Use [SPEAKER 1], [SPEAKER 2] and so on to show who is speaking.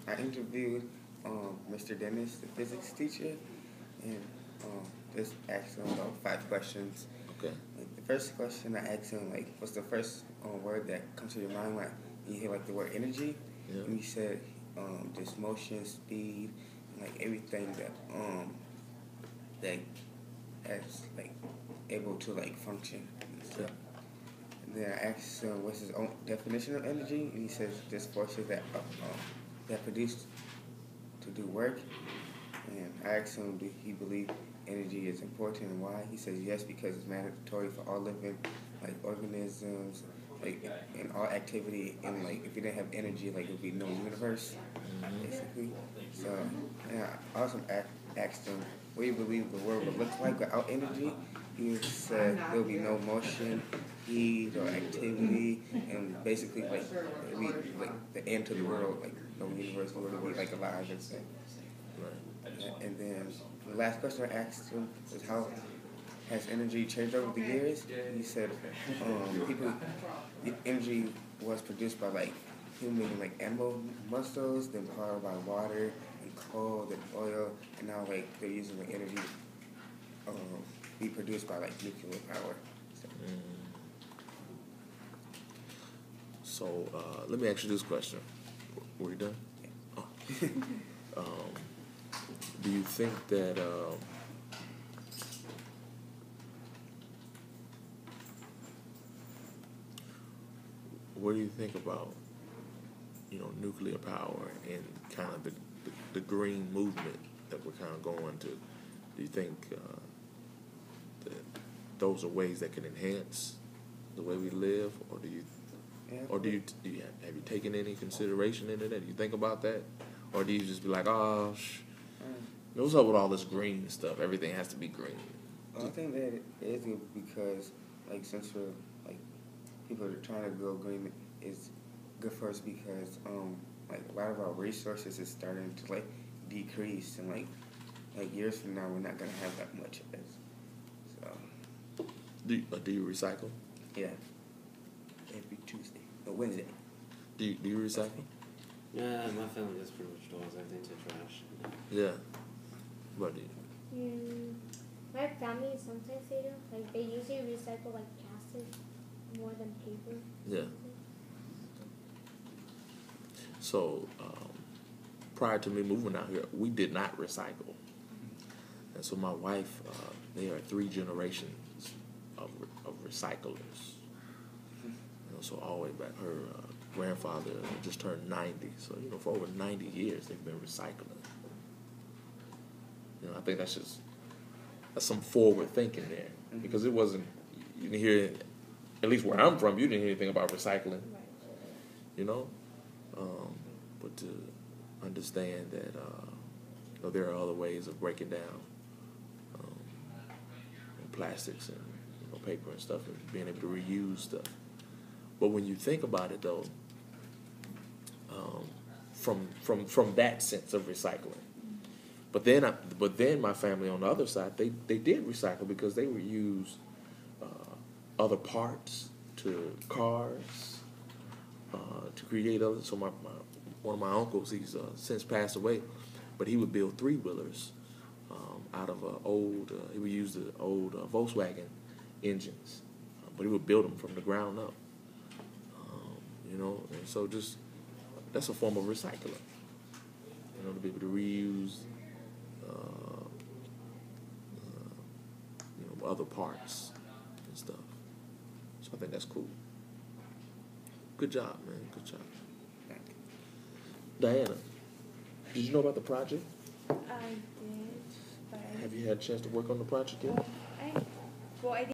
[SPEAKER 1] I interviewed Mr. Dennis, the physics teacher, and just asked him about 5 questions.
[SPEAKER 2] Okay.
[SPEAKER 1] Like, the first question I asked him, like, what's the first word that comes to your mind when you hear like the word energy?
[SPEAKER 2] Yeah.
[SPEAKER 1] And he said just motion, speed, and like everything that that's like able to like function and stuff. And then I asked him what's his own definition of energy, and he says just forces that produce to do work. And I asked him, do he believe energy is important and why? He says yes, because it's mandatory for all living like organisms, like in all activity. And like if we didn't have energy, like it would be no universe, basically. So and I also asked him what do you believe the world would look like without energy. He said there would be no motion, heat, or activity, and basically like it'd be like the end to the world, like no universe, the world would be like alive and stuff. And then the last question I asked him was how has energy changed over the years? He said energy was produced by like human like animal muscles, then powered by water and coal, then oil, and now like they're using the energy be produced by like nuclear power.
[SPEAKER 2] So let me ask you this question. Were you done?
[SPEAKER 1] Yeah.
[SPEAKER 2] Oh. Do you think that what do you think about nuclear power and kind of the green movement that we're kind of going to? Do you think that those are ways that can enhance the way we live, or do you have you taken any consideration into that? Do you think about that, or do you just be like, what's up with all this green stuff? Everything has to be green.
[SPEAKER 1] I think that it is good because, like, since we're like people are trying to go green, it's good for us because like a lot of our resources is starting to like decrease, and like years from now we're not gonna have that much of it. So.
[SPEAKER 2] Do you recycle?
[SPEAKER 1] Yeah. Every Tuesday or Wednesday.
[SPEAKER 2] Do you recycle?
[SPEAKER 3] Yeah, my family just pretty much throws everything to trash.
[SPEAKER 2] Yeah. What do you?
[SPEAKER 4] My family sometimes they do. Like they usually recycle like plastic more than paper.
[SPEAKER 2] Yeah. So prior to me moving out here, we did not recycle, and so my wife, they are 3 generations of recyclers. So all the way back, her grandfather just turned 90. So for over 90 years they've been recycling. I think that's some forward thinking there, because it wasn't, you didn't hear, at least where I'm from, you didn't hear anything about recycling, but to understand that there are other ways of breaking down plastics and paper and stuff, and being able to reuse stuff. But when you think about it though, from that sense of recycling. But then my family on the other side, they did recycle because they would use other parts to cars to create other. So one of my uncles, he's since passed away, but he would build 3-wheelers out of he would use the old Volkswagen engines, but he would build them from the ground up. And so just that's a form of recycling. To be able to reuse. Other parts and stuff. So I think that's cool. Good job, man. Good job. Diana, did you know about the project?
[SPEAKER 4] I did, but
[SPEAKER 2] Have you had a chance to work on the project yet?
[SPEAKER 4] I did.